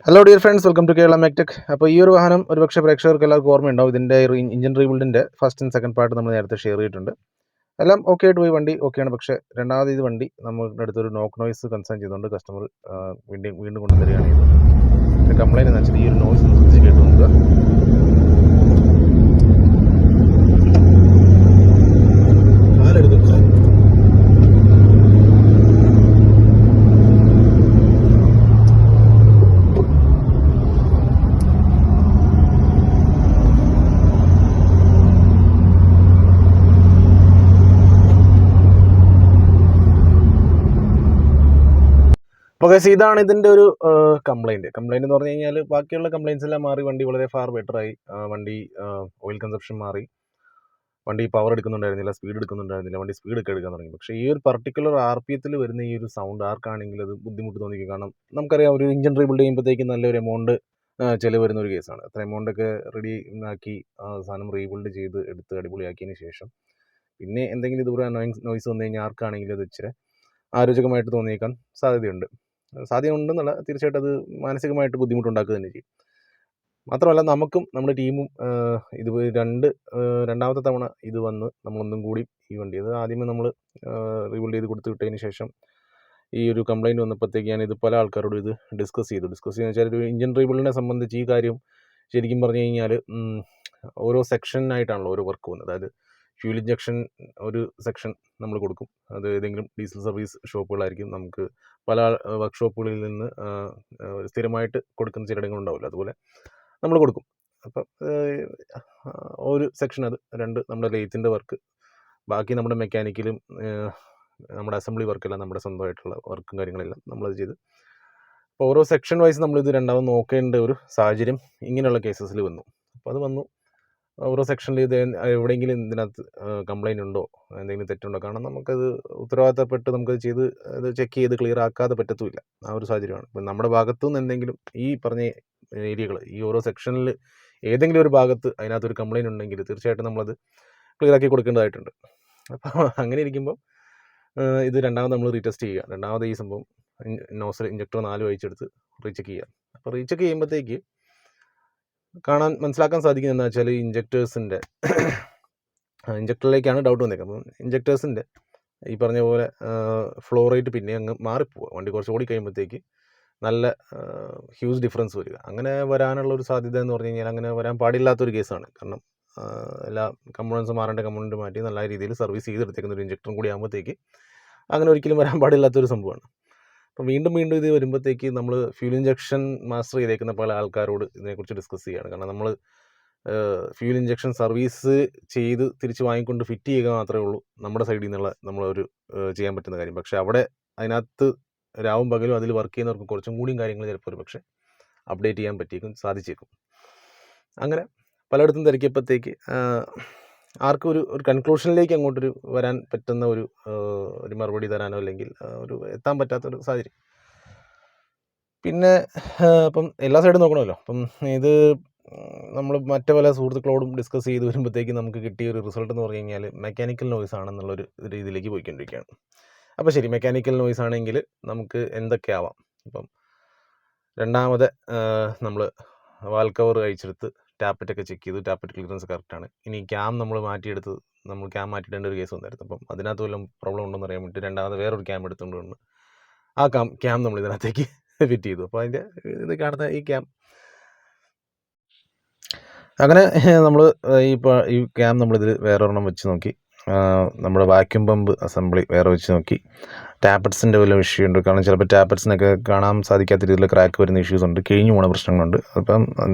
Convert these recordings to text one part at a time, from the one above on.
Hello dear friends, welcome to Kerala mectech. അപ്പോൾ ഈ ഒരു വാഹനം ഒരുപക്ഷെ പ്രേക്ഷകർക്ക് എല്ലാവർക്കും ഓർമ്മയുണ്ടാവും. ഇതിൻ്റെ ഇഞ്ചിൻ റീബിൽഡിൻ്റെ ഫസ്റ്റ് ആൻഡ് സെക്കൻഡ് പാർട്ട് നമ്മൾ നേരത്തെ ഷെയർ ചെയ്തിട്ടുണ്ട്. എല്ലാം ഓക്കെ ആയിട്ട് പോയി, വണ്ടി ഓക്കെയാണ്. പക്ഷേ രണ്ടാമത് ഇത് വണ്ടി നമ്മുടെ അടുത്തൊരു നോക്ക് നോയ്സ് കൺസേൺ ചെയ്തുകൊണ്ട് കസ്റ്റമർ വീണ്ടും വീണ്ടും കൊണ്ടുതരികയാണ് ചെയ്തത്. കംപ്ലൈൻറ്റ് എന്ന് വെച്ചാൽ ഈ ഒരു നോയ്സ് ഒന്ന് ശ്രദ്ധിച്ച് കേട്ട് നോക്കുക. അപ്പോൾ ഗൈസ്, ഇതാണ് ഇതിൻ്റെ ഒരു കംപ്ലൈൻറ്റ് എന്ന് പറഞ്ഞു കഴിഞ്ഞാൽ ബാക്കിയുള്ള കംപ്ലൈൻറ്റ്സ് എല്ലാം മാറി. വണ്ടി വളരെ ഫാർ ബെറ്ററായി. വണ്ടി ഓയിൽ കൺസപ്ഷൻ മാറി. വണ്ടി പവർ എടുക്കുന്നുണ്ടായിരുന്നില്ല, സ്പീഡ് എടുക്കുന്നുണ്ടായിരുന്നില്ല. വണ്ടി സ്പീഡ് ഒക്കെ എടുക്കാൻ തുടങ്ങി. പക്ഷേ ഈ ഒരു പർട്ടിക്കുലർ RPM വരുന്ന ഈ ഒരു സൗണ്ട് ആർക്കാണെങ്കിലും അത് ബുദ്ധിമുട്ട് തോന്നിക്കും. കാരണം നമുക്കറിയാം, ഒരു ഇഞ്ചിൻ റീബിൽഡ് ചെയ്യുമ്പോഴത്തേക്കും നല്ലൊരു എമൗണ്ട് ചിലവ് വരുന്ന ഒരു കേസാണ്. അത്ര എമൗണ്ടൊക്കെ റെഡി ആക്കി സാധനം റീബിൽഡ് ചെയ്ത് എടുത്ത് അടിപൊളിയാക്കിയതിന് ശേഷം പിന്നെ എന്തെങ്കിലും ഇതുപോലെ നോയ്സ് വന്നു കഴിഞ്ഞാൽ ആർക്കാണെങ്കിലും അത് ഇച്ചിരി ആരോഗ്യമായിട്ട് തോന്നിയേക്കാൻ സാധ്യതയുണ്ടെന്നല്ല, തീർച്ചയായിട്ടും അത് മാനസികമായിട്ട് ബുദ്ധിമുട്ടുണ്ടാക്കുക തന്നെ ചെയ്യും. മാത്രമല്ല, നമുക്കും നമ്മുടെ ടീമും ഇത് രണ്ടാമത്തെ തവണ ഇത് വന്ന് നമ്മളൊന്നും കൂടി ഈ വണ്ടി അത് ആദ്യമേ നമ്മൾ റീബിൽഡ് ചെയ്ത് കൊടുത്ത് വിട്ടതിന് ശേഷം ഈ ഒരു കംപ്ലൈൻറ്റ് വന്നപ്പോഴത്തേക്ക് ഞാനിത് പല ആൾക്കാരോടും ഇത് ഡിസ്കസ് ചെയ്യുന്ന വെച്ചാൽ ഒരു ഇഞ്ചിൻ റീബിൽഡിനെ സംബന്ധിച്ച് ഈ കാര്യം ശരിക്കും പറഞ്ഞു കഴിഞ്ഞാൽ ഓരോ സെക്ഷനായിട്ടാണല്ലോ ഓരോ വർക്ക് വന്നത്. അതായത് ഫ്യൂൽ ഇഞ്ചക്ഷൻ ഒരു സെക്ഷൻ നമ്മൾ കൊടുക്കും. അത് ഏതെങ്കിലും ഡീസൽ സർവീസ് ഷോപ്പുകളായിരിക്കും. നമുക്ക് പല വർക്ക്ഷോപ്പുകളിൽ നിന്ന് സ്ഥിരമായിട്ട് കൊടുക്കുന്ന ചിലയിടങ്ങളുണ്ടാവില്ല, അതുപോലെ നമ്മൾ കൊടുക്കും. അപ്പം ഒരു സെക്ഷൻ അത് നമ്മുടെ ലെയ്ത്തിൻ്റെ വർക്ക്, ബാക്കി നമ്മുടെ മെക്കാനിക്കലും നമ്മുടെ അസംബ്ലി വർക്കെല്ലാം നമ്മുടെ സ്വന്തമായിട്ടുള്ള വർക്കും കാര്യങ്ങളെല്ലാം നമ്മളത് ചെയ്ത് അപ്പോൾ ഓരോ സെക്ഷൻ വൈസ് നമ്മളിത് രണ്ടാമത് നോക്കേണ്ട ഒരു സാഹചര്യം ഇങ്ങനെയുള്ള കേസസിൽ വന്നു. അപ്പോൾ അത് വന്നു. ഓരോ സെക്ഷനിൽ ഇത് എവിടെയെങ്കിലും ഇതിനകത്ത് കംപ്ലൈൻറ്റ് ഉണ്ടോ, എന്തെങ്കിലും തെറ്റുണ്ടോ, കാരണം നമുക്കത് ഉത്തരവാദിത്തപ്പെട്ട് നമുക്കത് ചെയ്ത് അത് ചെക്ക് ചെയ്ത് ക്ലിയർ ആക്കാതെ പറ്റത്തുമില്ല. ആ ഒരു സാഹചര്യമാണ്. ഇപ്പം നമ്മുടെ ഭാഗത്തുനിന്ന് എന്തെങ്കിലും ഈ പറഞ്ഞ ഏരിയകൾ, ഈ ഓരോ സെക്ഷനിൽ ഏതെങ്കിലും ഒരു ഭാഗത്ത് അതിനകത്തൊരു കംപ്ലൈൻറ്റ് ഉണ്ടെങ്കിൽ തീർച്ചയായിട്ടും നമ്മളത് ക്ലിയർ ആക്കി കൊടുക്കേണ്ടതായിട്ടുണ്ട്. അപ്പോൾ അങ്ങനെ ഇരിക്കുമ്പോൾ ഇത് രണ്ടാമത് നമ്മൾ റീടെസ്റ്റ് ചെയ്യുക. രണ്ടാമത് ഈ സംഭവം നോസൽ ഇഞ്ചക്ടർ 4 അഴിച്ചെടുത്ത് റീചെക്ക് ചെയ്യുക. അപ്പോൾ റീചെക്ക് ചെയ്യുമ്പോഴത്തേക്ക് മനസ്സിലാക്കാൻ സാധിക്കുന്നത് എന്താ വെച്ചാൽ, ഇഞ്ചക്ടറിലേക്കാണ് ഡൗട്ട് വന്നേക്കുന്നത്. അപ്പം ഇഞ്ചക്ടേഴ്സിൻ്റെ ഈ പറഞ്ഞ പോലെ ഫ്ലോ റേറ്റ് പിന്നെ അങ്ങ് മാറിപ്പോവുക. വണ്ടി കുറച്ച് ഓടി കഴിയുമ്പോഴത്തേക്ക് നല്ല ഹ്യൂജ് ഡിഫറൻസ് വരിക. അങ്ങനെ വരാനുള്ളൊരു സാധ്യത എന്ന് പറഞ്ഞു കഴിഞ്ഞാൽ അങ്ങനെ വരാൻ പാടില്ലാത്തൊരു കേസാണ്. കാരണം എല്ലാ കമ്പോണൻസ് മാറേണ്ട കമ്പോണൻറ്റ് മാറ്റി നല്ല രീതിയിൽ സർവീസ് ചെയ്തെടുത്തേക്കുന്ന ഒരു ഇഞ്ചക്ടറും കൂടി ആകുമ്പോഴത്തേക്ക് അങ്ങനെ ഒരിക്കലും വരാൻ പാടില്ലാത്തൊരു സംഭവമാണ്. അപ്പം വീണ്ടും ഇത് വരുമ്പോഴത്തേക്ക് നമ്മൾ ഫ്യൂൽ ഇഞ്ചക്ഷൻ മാസ്റ്റർ ചെയ്തേക്കുന്ന പല ആൾക്കാരോട് ഇതിനെക്കുറിച്ച് ഡിസ്കസ് ചെയ്യുകയാണ്. കാരണം നമ്മൾ ഫ്യൂൽ ഇഞ്ചക്ഷൻ സർവീസ് ചെയ്ത് തിരിച്ച് വാങ്ങിക്കൊണ്ട് ഫിറ്റ് ചെയ്യുക മാത്രമേ ഉള്ളൂ നമ്മുടെ സൈഡിൽ നിന്നുള്ള നമ്മളൊരു ചെയ്യാൻ പറ്റുന്ന കാര്യം. പക്ഷേ അവിടെ അതിനകത്ത് രാവും പകലും അതിൽ വർക്ക് ചെയ്യുന്നവർക്ക് കുറച്ചും കൂടിയും കാര്യങ്ങൾ ചിലപ്പോൾ ഒരു പക്ഷേ അപ്ഡേറ്റ് ചെയ്യാൻ സാധിച്ചേക്കും. അങ്ങനെ പലയിടത്തും തിരക്കിയപ്പോഴത്തേക്ക് ആർക്കും ഒരു കൺക്ലൂഷനിലേക്ക് അങ്ങോട്ടൊരു വരാൻ പറ്റുന്ന ഒരു മറുപടി തരാനോ അല്ലെങ്കിൽ ഒരു എത്താൻ പറ്റാത്തൊരു സാഹചര്യം. പിന്നെ അപ്പം എല്ലാ സൈഡും നോക്കണമല്ലോ. അപ്പം ഇത് നമ്മൾ മറ്റു പല സുഹൃത്തുക്കളോടും ഡിസ്കസ് ചെയ്ത് വരുമ്പോഴത്തേക്ക് നമുക്ക് കിട്ടിയ ഒരു റിസൾട്ട് എന്ന് പറഞ്ഞു കഴിഞ്ഞാൽ മെക്കാനിക്കൽ നോയ്സ് ആണെന്നുള്ളൊരു രീതിയിലേക്ക് പോയിക്കൊണ്ടിരിക്കുകയാണ്. അപ്പോൾ ശരി, മെക്കാനിക്കൽ നോയ്സ് ആണെങ്കിൽ നമുക്ക് എന്തൊക്കെ ആവാം. ഇപ്പം രണ്ടാമത് നമ്മൾ വാൽ കവർ അഴിച്ചെടുത്ത് ടാപ്പറ്റൊക്കെ ചെക്ക് ചെയ്തു. ടാപ്പറ്റ് ക്ലിയറൻസ് കറക്റ്റാണ്. ഇനി ക്യാം നമ്മൾ ക്യാം മാറ്റിയിടേണ്ട ഒരു കേസ് വന്നായിരുന്നു. അപ്പം അതിനകത്ത് വല്ലതും പ്രോബ്ലം ഉണ്ടോയെന്ന് അറിയാൻ വേണ്ടി രണ്ടാമത് വേറൊരു ക്യാം എടുത്തുകൊണ്ട് ആ ക്യാം നമ്മൾ ഇതിനകത്തേക്ക് ഫിറ്റ് ചെയ്തു. അപ്പോൾ അതിൻ്റെ ഇത് കാണുന്ന ഈ ക്യാം അങ്ങനെ നമ്മൾ ഈ ക്യാം നമ്മളിതിൽ വേറൊരെണ്ണം വെച്ച് നോക്കി. നമ്മുടെ വാക്യൂം പമ്പ് അസംബ്ലി വേറെ വെച്ച് നോക്കി. ടാപ്പറ്റ്സിൻ്റെ വല്ല ഇഷ്യൂ ഉണ്ട്. കാരണം ചിലപ്പോൾ ടാപ്പറ്റ്സിനൊക്കെ കാണാൻ സാധിക്കാത്ത രീതിയിൽ ക്രാക്ക് വരുന്ന ഇഷ്യൂസ് ഉണ്ട്, കിഴിഞ്ഞു പോകുന്ന പ്രശ്നങ്ങളുണ്ട്. അപ്പം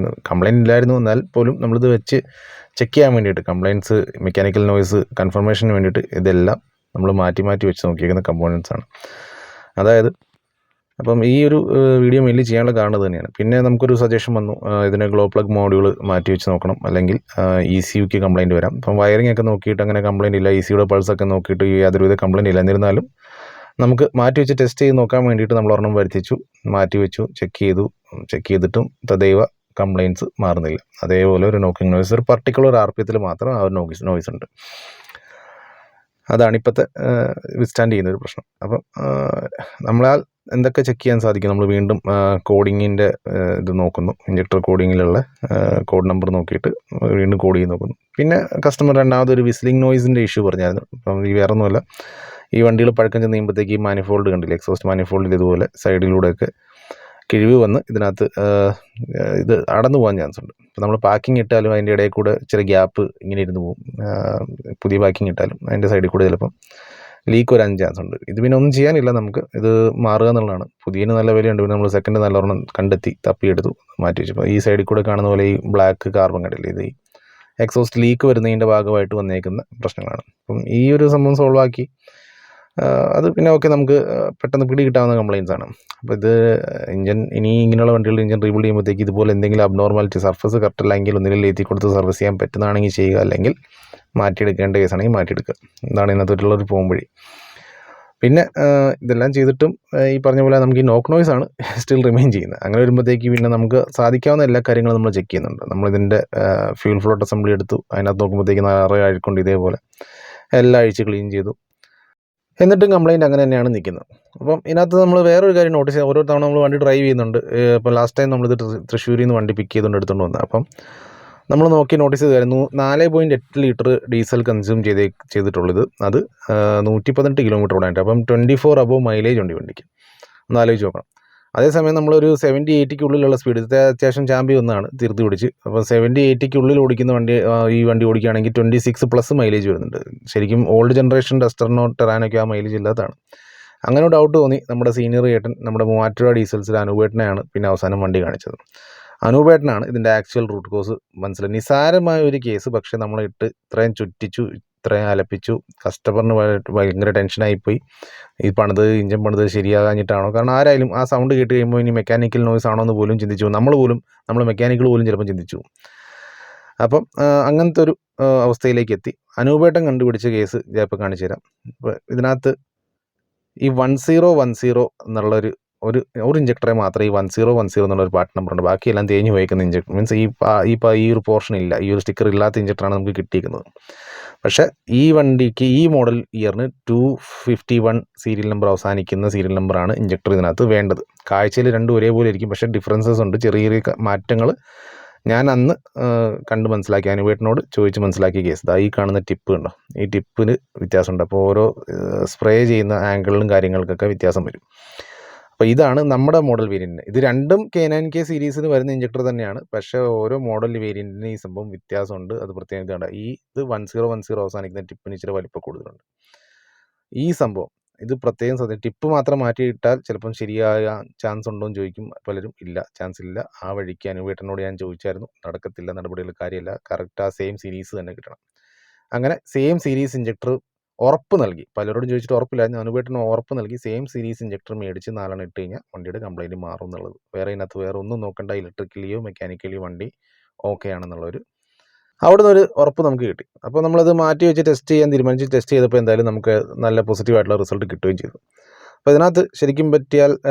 കംപ്ലയിൻ്റ് ഇല്ലായിരുന്നു, എന്നാൽ പോലും നമ്മളിത് വെച്ച് ചെക്ക് ചെയ്യാൻ വേണ്ടിയിട്ട് കംപ്ലയിൻറ്റ്സ്, മെക്കാനിക്കൽ നോയ്സ് കൺഫർമേഷന് വേണ്ടിയിട്ട് ഇതെല്ലാം നമ്മൾ മാറ്റി വെച്ച് നോക്കിയിരിക്കുന്ന കമ്പോണൻസാണ്. അതായത് അപ്പം ഈ ഒരു വീഡിയോ മെയിൻലി ചെയ്യാനുള്ള കാരണം തന്നെയാണ്. പിന്നെ നമുക്കൊരു സജഷൻ വന്നു, ഇതിന് ഗ്ലോ പ്ലഗ് മോഡ്യൂൾ മാറ്റി വെച്ച് നോക്കണം, അല്ലെങ്കിൽ ECUക്ക് കംപ്ലയിൻറ്റ് വരാം. അപ്പം വയറിംഗ് ഒക്കെ നോക്കിയിട്ട് അങ്ങനെ കംപ്ലയിൻ്റ് ഇല്ല, ECUയുടെ പൾസൊക്കെ നോക്കിയിട്ട് യാതൊരുവിധ കംപ്ലയിൻ്റ് ഇല്ല. എന്നിരുന്നാലും നമുക്ക് മാറ്റി വെച്ച് ടെസ്റ്റ് ചെയ്ത് നോക്കാൻ വേണ്ടിയിട്ട് നമ്മൾ ഒരെണ്ണം വരുത്തിച്ചു, മാറ്റി വെച്ചു, ചെക്ക് ചെയ്തിട്ടും തദൈവ കംപ്ലയിൻറ്റ്സ് മാറുന്നില്ല. അതേപോലെ ഒരു നോക്കിംഗ് നോയ്സ് ഒരു പർട്ടിക്കുലർ RPMത്തിൽ മാത്രം ആ ഒരു നോയ്സ് ഉണ്ട്. അതാണ് ഇപ്പോഴത്തെ വിസ്റ്റാൻഡ് ചെയ്യുന്നൊരു പ്രശ്നം. അപ്പം നമ്മളാൽ എന്തൊക്കെ ചെക്ക് ചെയ്യാൻ സാധിക്കും? നമ്മൾ വീണ്ടും കോഡിങ്ങിൻ്റെ ഇത് നോക്കുന്നു. ഇഞ്ചക്ടർ കോഡിങ്ങിലുള്ള കോഡ് നമ്പർ നോക്കിയിട്ട് വീണ്ടും കോഡ് ചെയ്ത് നോക്കുന്നു. പിന്നെ കസ്റ്റമർ രണ്ടാമതൊരു വിസ്ലിംഗ് നോയ്സിൻ്റെ ഇഷ്യൂ പറഞ്ഞായിരുന്നു. അപ്പം ഈ വേറെ ഒന്നുമല്ല, ഈ വണ്ടികൾ പഴക്കം ചെന്ന് കഴിയുമ്പോഴത്തേക്ക് ഈ മാനിഫോൾഡ് കണ്ടില്ല, എക്സോസ്റ്റ് മാനിഫോൾഡിൽ ഇതുപോലെ സൈഡിലൂടെയൊക്കെ കിഴിവ് വന്ന് ഇതിനകത്ത് ഇത് അടന്നു പോകാൻ ചാൻസ് ഉണ്ട്. അപ്പോൾ നമ്മൾ പാക്കിംഗ് ഇട്ടാലും അതിൻ്റെ ഇടയിൽ കൂടെ ഇച്ചിരി ഗ്യാപ്പ് ഇങ്ങനെ ഇരുന്ന് പോകും. പുതിയ പാക്കിംഗ് ഇട്ടാലും അതിൻ്റെ സൈഡിൽ കൂടെ ചിലപ്പം ലീക്ക് വരാൻ ചാൻസ് ഉണ്ട്. ഇത് പിന്നെ ഒന്നും ചെയ്യാനില്ല, നമുക്ക് ഇത് മാറുക എന്നുള്ളതാണ്. പുതിയതിന് നല്ല വിലയുണ്ട്, പിന്നെ നമ്മൾ സെക്കൻഡ് നല്ലവണ്ണം കണ്ടെത്തി തപ്പിയെടുത്തു മാറ്റി വെച്ചു. അപ്പോൾ ഈ സൈഡിൽ കൂടെ കാണുന്ന പോലെ ഈ ബ്ലാക്ക് കാർബൺ കണ്ടില്ലേ, ഇത് ഈ എക്സോസ്റ്റ് ലീക്ക് വരുന്നതിൻ്റെ ഭാഗമായിട്ട് വന്നേക്കുന്ന പ്രശ്നങ്ങളാണ്. അപ്പം ഈ ഒരു സംഭവം സോൾവ് ആക്കി അത് പിന്നെ ഓക്കെ, നമുക്ക് പെട്ടെന്ന് പിടി കിട്ടാവുന്ന കംപ്ലയിൻസ് ആണ്. അപ്പോൾ ഇത് ഇഞ്ചൻ ഇനി ഇങ്ങനെയുള്ള വണ്ടികൾ ഇഞ്ചൻ റീബിൽഡ് ചെയ്യുമ്പോഴത്തേക്ക് ഇതുപോലെ എന്തെങ്കിലും അബ്നോർമാലിറ്റി, സർഫസ് കറക്റ്റ് അല്ലെങ്കിൽ ഒന്നിലും ഏറ്റി കൊടുത്ത് സർവീസ് ചെയ്യാൻ പറ്റുന്നതാണെങ്കിൽ ചെയ്യുക, അല്ലെങ്കിൽ മാറ്റിയെടുക്കേണ്ട കേസാണെങ്കിൽ മാറ്റിയെടുക്കുക. ഇതാണ് ഇന്നത്തെ പോകുമ്പഴി. പിന്നെ ഇതെല്ലാം ചെയ്തിട്ടും ഈ പറഞ്ഞ പോലെ നമുക്ക് ഈ നോക്ക് നോയ്സ് ആണ് സ്റ്റിൽ റിമെയിൻ ചെയ്യുന്നത്. അങ്ങനെ വരുമ്പോഴത്തേക്ക് പിന്നെ നമുക്ക് സാധിക്കാവുന്ന എല്ലാ കാര്യങ്ങളും നമ്മൾ ചെക്ക് ചെയ്യുന്നുണ്ട്. നമ്മളിതിൻ്റെ ഫ്യൂൽ ഫ്ലോട്ട് അസംബ്ലി എടുത്തു, അതിനകത്ത് നോക്കുമ്പോഴത്തേക്ക് നിറയെ അഴുക്കൊണ്ട് ഇതേപോലെ എല്ലാം അഴിച്ച് ക്ലീൻ ചെയ്തു. എന്നിട്ടും കംപ്ലയിൻറ്റ് അങ്ങനെ തന്നെയാണ് നിൽക്കുന്നത്. അപ്പം ഇതിനകത്ത് നമ്മൾ വേറൊരു കാര്യം നോട്ടീസ് ചെയ്യുക, ഓരോ തവണ നമ്മൾ വണ്ടി ഡ്രൈവ് ചെയ്യുന്നുണ്ട്. ഇപ്പോൾ ലാസ്റ്റ് ടൈം നമ്മളിത് തൃശ്ശൂരിൽ നിന്ന് വണ്ടി പിക്ക് ചെയ്തുകൊണ്ട് എടുത്തുകൊണ്ട് വന്നത്. അപ്പം നമ്മൾ നോക്കി നോട്ടീസ് ചെയ്തായിരുന്നു 4.8 ലിറ്റർ ഡീസൽ കൺസ്യൂം ചെയ്തിട്ടുള്ളത്. അത് 118 കിലോമീറ്റർ ഓടാനായിട്ട്. അപ്പം 24 അബോവ് മൈലേജ് ഉണ്ട് ഈ വണ്ടിക്ക്. ഒന്ന് ആലോചിച്ച് നോക്കണം. അതേസമയം നമ്മളൊരു 70-80 സ്പീഡ്, ഇത് അത്യാവശ്യം ചാമ്പി ഒന്നാണ് തിരുത്തി പിടിച്ച്. അപ്പോൾ 70-80 ഓടിക്കുന്ന വണ്ടി, ഈ വണ്ടി ഓടിക്കുകയാണെങ്കിൽ 26+ മൈലേജ് വരുന്നുണ്ട്. ശരിക്കും ഓൾഡ് ജനറേഷൻ ഡസ്റ്ററിനോ ടെറാനൊക്കെ ആ മൈലേജ് ഇല്ലാത്തതാണ്. അങ്ങനെ ഡൗട്ട് തോന്നി നമ്മുടെ സീനിയർ ഏട്ടൻ, നമ്മുടെ മൂവാറ്റുപുഴ ഡീസൽസിൽ അനൂപേട്ടനെയാണ് പിന്നെ അവസാനം വണ്ടി കാണിച്ചത്. അനൂപേട്ടനാണ് ഇതിൻ്റെ ആക്ച്വൽ റൂട്ട് കോസ് മനസ്സിലായി. നിസ്സാരമായ ഒരു കേസ്, പക്ഷേ നമ്മളിട്ട് ഇത്രയും ചുറ്റിച്ചു, ഇത്രയും അലപ്പിച്ചു, കസ്റ്റമറിന് ഭയങ്കര ടെൻഷനായിപ്പോയി. ഈ ഇഞ്ചൻ പണിത് ശരിയാകാഞ്ഞിട്ടാണോ? കാരണം ആരായാലും ആ സൗണ്ട് കേട്ട് കഴിയുമ്പോൾ ഇനി മെക്കാനിക്കൽ നോയ്സ് ആണോ എന്ന് പോലും ചിന്തിച്ചു. നമ്മൾ മെക്കാനിക്കൽ പോലും ചിലപ്പം ചിന്തിച്ചു. അപ്പം അങ്ങനത്തെ ഒരു അവസ്ഥയിലേക്ക് എത്തി. അനൂപേട്ടൻ കണ്ടുപിടിച്ച കേസ് ഞാൻ ഇപ്പോൾ കാണിച്ചു തരാം. ഇപ്പോൾ ഇതിനകത്ത് ഈ 1010 എന്നുള്ളൊരു ഒരു ഇഞ്ചക്ടറെ മാത്രമേ ഈ 1010 എന്നുള്ളൊരു പാർട്ട് നമ്പർ ഉണ്ട്. ബാക്കിയെല്ലാം തേഞ്ഞ് പോയിക്കുന്ന ഇഞ്ചക്ടർ മീൻസ് ഈ ഒരു പോർഷൻ ഇല്ല, ഈ ഒരു സ്റ്റിക്കർ ഇല്ലാത്ത ഇഞ്ചക്ടറാണ് നമുക്ക് കിട്ടിയിരിക്കുന്നത്. പക്ഷേ ഈ വണ്ടിക്ക് ഈ മോഡൽ ഇയറിന് 251 സീരിയൽ നമ്പർ അവസാനിക്കുന്ന സീരിയൽ നമ്പറാണ് ഇഞ്ചക്ടർ ഇതിനകത്ത് വേണ്ടത്. കാഴ്ചയിൽ രണ്ടും ഒരേപോലെ ഇരിക്കും, പക്ഷേ ഡിഫറൻസസ് ഉണ്ട്, ചെറിയ ചെറിയ മാറ്റങ്ങൾ ഞാൻ അന്ന് കണ്ട് മനസ്സിലാക്കി, അനുവേട്ടനോട് ചോദിച്ച് മനസ്സിലാക്കിയ കേസ്. ഈ കാണുന്ന ടിപ്പ് ഉണ്ടോ, ഈ ടിപ്പിന് വ്യത്യാസമുണ്ട്. അപ്പോൾ ഓരോ സ്പ്രേ ചെയ്യുന്ന ആംഗിളിലും കാര്യങ്ങൾക്കൊക്കെ വ്യത്യാസം വരും. അപ്പോൾ ഇതാണ് നമ്മുടെ മോഡൽ വേരിയൻറ്റിന്. ഇത് രണ്ടും K9K സീരീസിന് വരുന്ന ഇഞ്ചക്ടർ തന്നെയാണ്, പക്ഷേ ഓരോ മോഡൽ വേരിയൻറ്റിന് ഈ സംഭവം വ്യത്യാസമുണ്ട്. അത് പ്രത്യേകം കണ്ട ഇത് 1010 അവസാനിക്കുന്ന ടിപ്പിന് ഇച്ചിരി വലിപ്പം കൂടുതലുണ്ട്. ഈ സംഭവം ഇത് പ്രത്യേകം ശ്രദ്ധിക്കുക. ടിപ്പ് മാത്രം മാറ്റിയിട്ടാൽ ചിലപ്പം ശരിയായ ചാൻസ് ഉണ്ടോ എന്ന് ചോദിക്കും പലരും. ഇല്ല, ചാൻസ് ഇല്ല. ആ വഴിക്ക് അനുവേട്ടനോട് ഞാൻ ചോദിച്ചായിരുന്നു, നടക്കത്തില്ല, നടപടികൾ കാര്യമില്ല, കറക്റ്റ് ആ സെയിം സീരീസ് തന്നെ കിട്ടണം. അങ്ങനെ സെയിം സീരീസ് ഇഞ്ചക്ടർ ഉറപ്പ് നൽകി, പലരോടും ചോദിച്ചിട്ട് ഉറപ്പില്ലായിരുന്നു, അനുവേട്ടന് ഉറപ്പ് നൽകി സെയിം സീരീസ് ഇഞ്ചക്ടർ മേടിച്ച് 4 ഇട്ട് കഴിഞ്ഞാൽ വണ്ടിയുടെ കംപ്ലയിൻറ്റ് മാറും എന്നുള്ളത്. ഇതിനകത്ത് വേറെ ഒന്നും നോക്കണ്ട, ഇലക്ട്രിക്കലിയോ മെക്കാനിക്കലിയോ വണ്ടി ഓക്കെ ആണെന്നുള്ളൊരു അവിടുന്ന് ഒരു ഉറപ്പ് നമുക്ക് കിട്ടി. അപ്പോൾ നമ്മളത് മാറ്റി വെച്ച് ടെസ്റ്റ് ചെയ്യാൻ തീരുമാനിച്ച് ടെസ്റ്റ് ചെയ്തപ്പോൾ എന്തായാലും നമുക്ക് നല്ല പോസിറ്റീവായിട്ടുള്ള റിസൾട്ട് കിട്ടുകയും ചെയ്തു. അപ്പോൾ ഇതിനകത്ത് ശരിക്കും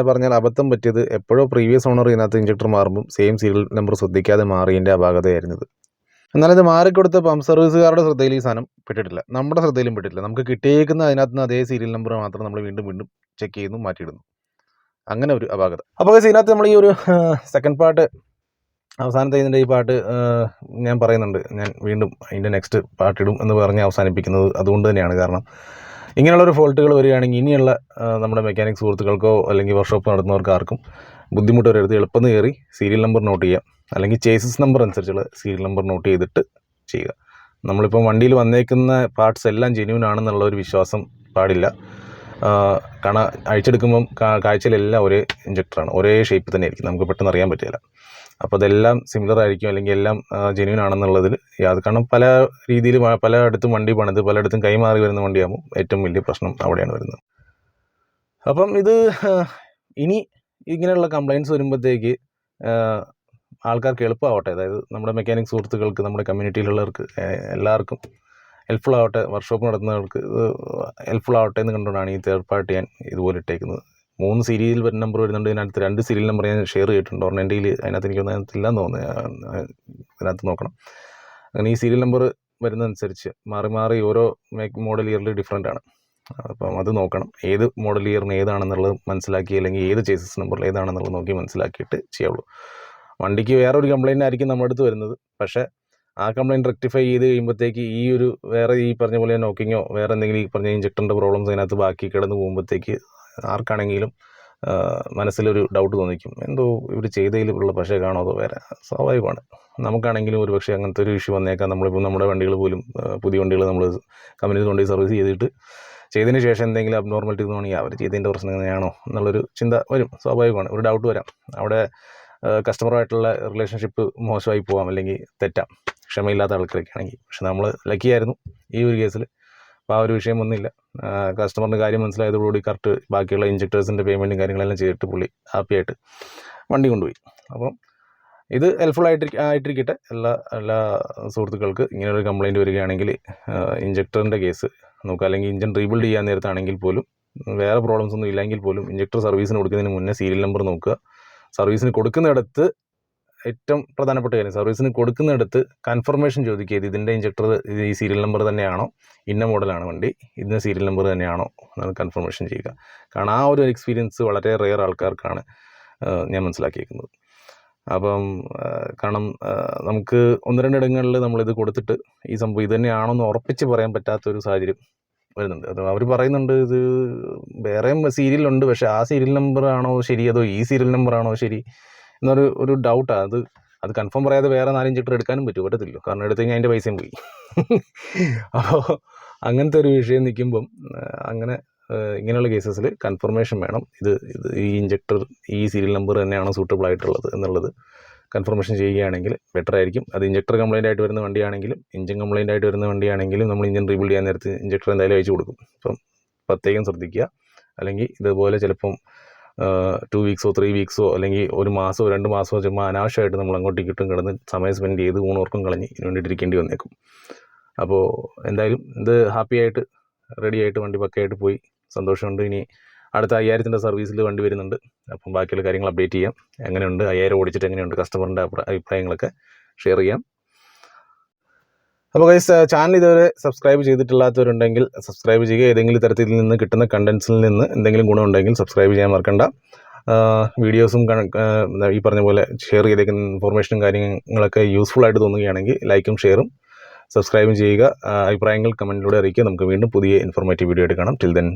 പറഞ്ഞാൽ അബദ്ധം പറ്റിയത്, എപ്പോഴോ പ്രീവിയസ് ഓണർ ഇതിനകത്ത് ഇഞ്ചക്ടർ മാറുമ്പം സെയിം സീരിയൽ നമ്പർ ശ്രദ്ധിക്കാതെ മാറിയതിൻ്റെ അപാകതയായിരുന്നത്. എന്നാലത് മാറിക്കൊടുത്ത പമ്പ് സർവീസുകാരുടെ ശ്രദ്ധയിൽ ഈ സാധനം പെട്ടിട്ടില്ല, നമ്മുടെ ശ്രദ്ധയിലും പെട്ടിട്ടില്ല. നമുക്ക് കിട്ടിയേക്കുന്ന അതിനകത്ത് നിന്ന് അതേ സീരിയൽ നമ്പർ മാത്രം നമ്മൾ വീണ്ടും വീണ്ടും ചെക്ക് ചെയ്യുന്നു, മാറ്റിയിടുന്നു. അങ്ങനെ ഒരു അപാകത. അപ്പോൾ ഇതിനകത്ത് നമ്മൾ ഈ ഒരു സെക്കൻഡ് പാർട്ട്, അവസാനത്തെ ഇതിൻ്റെ ഈ പാർട്ട് ഞാൻ പറയുന്നുണ്ട്, ഞാൻ വീണ്ടും അതിൻ്റെ നെക്സ്റ്റ് പാർട്ട് ഇടും എന്ന് പറഞ്ഞ് അവസാനിപ്പിക്കുന്നത് അതുകൊണ്ട് തന്നെയാണ്. കാരണം ഇങ്ങനെയുള്ളൊരു ഫോൾട്ടുകൾ വരികയാണെങ്കിൽ ഇനിയുള്ള നമ്മുടെ മെക്കാനിക് സുഹൃത്തുക്കൾക്കോ അല്ലെങ്കിൽ വർക്ക്ഷോപ്പ് നടത്തുന്നവർക്ക് ആർക്കും ബുദ്ധിമുട്ട് വരരുത്. എളുപ്പം കയറി സീരിയൽ നമ്പർ നോട്ട് ചെയ്യുക, അല്ലെങ്കിൽ ചേസിസ് നമ്പർ അനുസരിച്ചുള്ള സീരിയൽ നമ്പർ നോട്ട് ചെയ്തിട്ട് ചെയ്യുക. നമ്മളിപ്പോൾ വണ്ടിയിൽ വന്നേക്കുന്ന പാർട്സ് എല്ലാം ജെന്യൂൻ ആണെന്നുള്ള ഒരു വിശ്വാസം പാടില്ല. കാരണം അഴിച്ചെടുക്കുമ്പം കാഴ്ചയിലെല്ലാം ഒരേ ഇഞ്ചക്ടറാണ്, ഒരേ ഷേപ്പ് തന്നെ ആയിരിക്കും, നമുക്ക് പെട്ടെന്ന് അറിയാൻ പറ്റില്ല. അപ്പോൾ അതെല്ലാം സിമിലർ ആയിരിക്കും, അല്ലെങ്കിൽ എല്ലാം ജെന്യൂൻ ആണെന്നുള്ളതിൽ കാരണം പല രീതിയിൽ പലയിടത്തും വണ്ടി പണിത് പലയിടത്തും കൈമാറി വരുന്ന വണ്ടിയാകുമ്പോൾ ഏറ്റവും വലിയ പ്രശ്നം അവിടെയാണ് വരുന്നത്. അപ്പം ഇത് ഇനി ഇങ്ങനെയുള്ള കംപ്ലയിൻറ്റ്സ് വരുമ്പോഴത്തേക്ക് ആൾക്കാർക്ക് എളുപ്പമാവട്ടെ, അതായത് നമ്മുടെ മെക്കാനിക് സുഹൃത്തുക്കൾക്ക്, നമ്മുടെ കമ്മ്യൂണിറ്റിയിലുള്ളവർക്ക് എല്ലാവർക്കും ഹെൽപ്ഫുൾ ആവട്ടെ, വർക്ക്ഷോപ്പ് നടത്തുന്നവർക്ക് ഹെൽപ്ഫുൾ ആവട്ടെ എന്ന് കണ്ടുകൊണ്ടാണ് ഈ തേർഡ് പാർട്ടി ഞാൻ ഇതുപോലെ ഇട്ടേക്കുന്നത്. 3 സീരിയൽ നമ്പർ വരുന്നുണ്ട്, ഇതിനകത്ത് 2 സീരിയൽ നമ്പർ ഞാൻ ഷെയർ ചെയ്തിട്ടുണ്ട്. ഒരെണ്ണം എൻ്റെ അതിനകത്ത് എനിക്കൊന്നില്ലാന്ന് തോന്നുന്നു, ഇതിനകത്ത് നോക്കണം. അങ്ങനെ ഈ സീരിയൽ നമ്പർ വരുന്നതനുസരിച്ച് മാറി മാറി ഓരോ മോഡൽ ഇയറിൽ ഡിഫറൻ്റ് ആണ്. അപ്പം അത് നോക്കണം. ഏത് മോഡൽ ഇയറിന് ഏതാണെന്നുള്ളത് മനസ്സിലാക്കി, അല്ലെങ്കിൽ ഏത് ചേസിസ് നമ്പറിൽ ഏതാണെന്നുള്ളത് നോക്കി മനസ്സിലാക്കിയിട്ട് ചെയ്യാവുള്ളൂ. വണ്ടിക്ക് വേറൊരു കംപ്ലയിൻ്റ് ആയിരിക്കും നമ്മുടെ അടുത്ത് വരുന്നത്. പക്ഷേ ആ കംപ്ലയിൻറ്റ് റെക്ടിഫൈ ചെയ്ത് കഴിയുമ്പോഴത്തേക്ക് ഈ ഒരു വേറെ ഈ പറഞ്ഞ പോലെ നോക്കിങ്ങോ വേറെ എന്തെങ്കിലും ഈ പറഞ്ഞ ഇഞ്ചക്ടറിൻ്റെ പ്രോബ്ലംസ് അതിനകത്ത് ബാക്കി കിടന്ന് പോകുമ്പോഴത്തേക്ക് ആർക്കാണെങ്കിലും മനസ്സിലൊരു ഡൗട്ട് തോന്നിക്കും, എന്തോ ഇവർ ചെയ്തതിലുള്ള പക്ഷേ കാണോ അതോ വേറെ. സ്വാഭാവികമാണ്. നമുക്കാണെങ്കിലും ഒരു പക്ഷേ അങ്ങനത്തെ ഒരു ഇഷ്യൂ വന്നേക്കാം. നമ്മളിപ്പോൾ നമ്മുടെ വണ്ടികൾ പോലും പുതിയ വണ്ടികൾ നമ്മൾ കമ്പനിയിൽ കൊണ്ടുപോയി സർവീസ് ചെയ്തതിന് ശേഷം എന്തെങ്കിലും അബ്നോർമാലിറ്റി തോന്നിയാൽ അവർ ചെയ്തതിൻ്റെ പ്രശ്നം തന്നെയാണോ എന്നുള്ളൊരു ചിന്ത വരും. സ്വാഭാവികമാണ്. ഒരു ഡൗട്ട് വരാം. അവിടെ കസ്റ്റമറുമായിട്ടുള്ള റിലേഷൻഷിപ്പ് മോശമായി പോകാം, അല്ലെങ്കിൽ തെറ്റാം, ക്ഷമയില്ലാത്ത ആൾക്കാരൊക്കെ ആണെങ്കിൽ. പക്ഷെ നമ്മൾ ലക്കിയായിരുന്നു ഈ ഒരു കേസിൽ. അപ്പോൾ ആ ഒരു വിഷയം ഒന്നുമില്ല. കസ്റ്റമറിൻ്റെ കാര്യം മനസ്സിലായതോടുകൂടി കറക്റ്റ് ബാക്കിയുള്ള ഇഞ്ചക്ടേഴ്സിൻ്റെ പേയ്മെൻറ്റും കാര്യങ്ങളെല്ലാം ചെയ്തിട്ട് പുള്ളി ഹാപ്പിയായിട്ട് വണ്ടി കൊണ്ടുപോയി. അപ്പം ഇത് ഹെൽപ്ഫുൾ ആയിട്ടിരിക്കട്ടെ എല്ലാ സുഹൃത്തുക്കൾക്ക്. ഇങ്ങനെയൊരു കംപ്ലയിൻറ്റ് വരികയാണെങ്കിൽ ഇഞ്ചക്ടറിൻ്റെ കേസ് നോക്കുക, അല്ലെങ്കിൽ ഇഞ്ചൻ റീബിൽഡ് ചെയ്യാൻ നേരത്താണെങ്കിൽ പോലും വേറെ പ്രോബ്ലംസ് ഒന്നും ഇല്ലെങ്കിൽ പോലും ഇഞ്ചക്ടർ സർവീസിന് കൊടുക്കുന്നതിന് മുന്നേ സീരിയൽ നമ്പർ നോക്കുക. സർവീസിന് കൊടുക്കുന്നിടത്ത് ഏറ്റവും പ്രധാനപ്പെട്ട കാര്യം, സർവീസിന് കൊടുക്കുന്നിടത്ത് കൺഫർമേഷൻ ചോദിക്കുക. ഇതിൻ്റെ ഇഞ്ചക്ടർ ഈ സീരിയൽ നമ്പർ തന്നെയാണോ, ഇന്ന മോഡലാണ് വണ്ടി, ഇതിൻ്റെ സീരിയൽ നമ്പർ തന്നെയാണോ എന്നാണ് കൺഫർമേഷൻ ചെയ്യുക. കാരണം ആ ഒരു എക്സ്പീരിയൻസ് വളരെ റെയർ ആൾക്കാർക്കാണ് ഞാൻ മനസ്സിലാക്കിയിരിക്കുന്നത്. അപ്പം കാരണം നമുക്ക് ഒന്ന് രണ്ടിടങ്ങളിൽ നമ്മളിത് കൊടുത്തിട്ട് ഈ സംഭവം ഇത് തന്നെയാണോന്ന് ഉറപ്പിച്ച് പറയാൻ പറ്റാത്തൊരു സാഹചര്യം വരുന്നുണ്ട്. അത് അവർ പറയുന്നുണ്ട് ഇത് വേറെയും സീരിയലുണ്ട്, പക്ഷേ ആ സീരിയൽ നമ്പർ ആണോ ശരി, അതോ ഈ സീരിയൽ നമ്പർ ആണോ ശരി എന്നൊരു ഡൗട്ടാണ്. അത് കൺഫേം പറയാതെ വേറെ 4 ഇഞ്ചക്ടർ എടുക്കാനും പറ്റത്തില്ല. കാരണം എടുത്തു കഴിഞ്ഞാൽ അതിൻ്റെ പൈസയും പോയി. അപ്പോൾ അങ്ങനത്തെ ഒരു വിഷയം നിൽക്കുമ്പം അങ്ങനെ ഇങ്ങനെയുള്ള കേസസിൽ കൺഫർമേഷൻ വേണം. ഇത് ഈ ഇഞ്ചക്ടർ ഈ സീരിയൽ നമ്പർ തന്നെയാണോ സൂട്ടബിൾ ആയിട്ടുള്ളത് എന്നുള്ളത് കൺഫർമേഷൻ ചെയ്യുകയാണെങ്കിൽ ബെറ്റർ ആയിരിക്കും. അത് ഇഞ്ചക്ടർ കംപ്ലയിൻ്റ് ആയിട്ട് വരുന്ന വണ്ടിയാണെങ്കിലും ഇഞ്ചൻ കംപ്ലയിൻ്റ് ആയിട്ട് വരുന്ന വണ്ടിയാണെങ്കിലും നമ്മൾ ഇഞ്ചൻ റീബിൽഡ് ചെയ്യാൻ നേരത്ത് ഇഞ്ചക്ടർ എന്തായാലും അയച്ചു കൊടുക്കും. അപ്പം പ്രത്യേകം ശ്രദ്ധിക്കുക. അല്ലെങ്കിൽ ഇതുപോലെ ചിലപ്പം 2 വീക്സോ 3 വീക്സോ അല്ലെങ്കിൽ ഒരു മാസമോ 2 മാസമോ ചുമ്മാ അനാവശ്യമായിട്ട് നമ്മൾ അങ്ങോട്ടേക്ക് ഇട്ടും കിടന്ന് സമയം സ്പെൻഡ് ചെയ്ത് ഊണോർക്കും കളഞ്ഞ് ഇതിന് വേണ്ടിയിട്ട് ഇരിക്കേണ്ടി വന്നേക്കും. അപ്പോൾ എന്തായാലും ഇത് ഹാപ്പിയായിട്ട് റെഡിയായിട്ട് വണ്ടി പക്കയായിട്ട് പോയി. സന്തോഷമുണ്ട്. ഇനി അടുത്ത 5000ൻ്റെ സർവീസിൽ വണ്ടി വരുന്നുണ്ട്. അപ്പം ബാക്കിയുള്ള കാര്യങ്ങൾ അപ്ഡേറ്റ് ചെയ്യാം. എങ്ങനെയുണ്ട് 5000 ഓടിച്ചിട്ട് എങ്ങനെയുണ്ട് കസ്റ്റമറിൻ്റെ അഭിപ്രായങ്ങളൊക്കെ ഷെയർ ചെയ്യാം. അപ്പോൾ ഗൈസ്, ചാനൽ ഇതുവരെ സബ്സ്ക്രൈബ് ചെയ്തിട്ടില്ലാത്തവരുണ്ടെങ്കിൽ സബ്സ്ക്രൈബ് ചെയ്യുക. ഏതെങ്കിലും തരത്തിൽ നിന്ന് കിട്ടുന്ന കണ്ടൻസിൽ നിന്ന് എന്തെങ്കിലും ഗുണമുണ്ടെങ്കിൽ സബ്സ്ക്രൈബ് ചെയ്യാൻ മറക്കണ്ട. വീഡിയോസും ഈ പറഞ്ഞ പോലെ ഷെയർ ചെയ്തേക്കുന്ന ഇൻഫോർമേഷനും കാര്യങ്ങളൊക്കെ യൂസ്ഫുൾ ആയിട്ട് തോന്നുകയാണെങ്കിൽ ലൈക്കും ഷെയറും സബ്സ്ക്രൈബും ചെയ്യുക. അഭിപ്രായങ്ങൾ കമൻറ്റിലൂടെ അറിയിക്കുക. നമുക്ക് വീണ്ടും പുതിയ ഇൻഫോർമേറ്റീവ് വീഡിയോ ആയിട്ട് കാണാം. Till then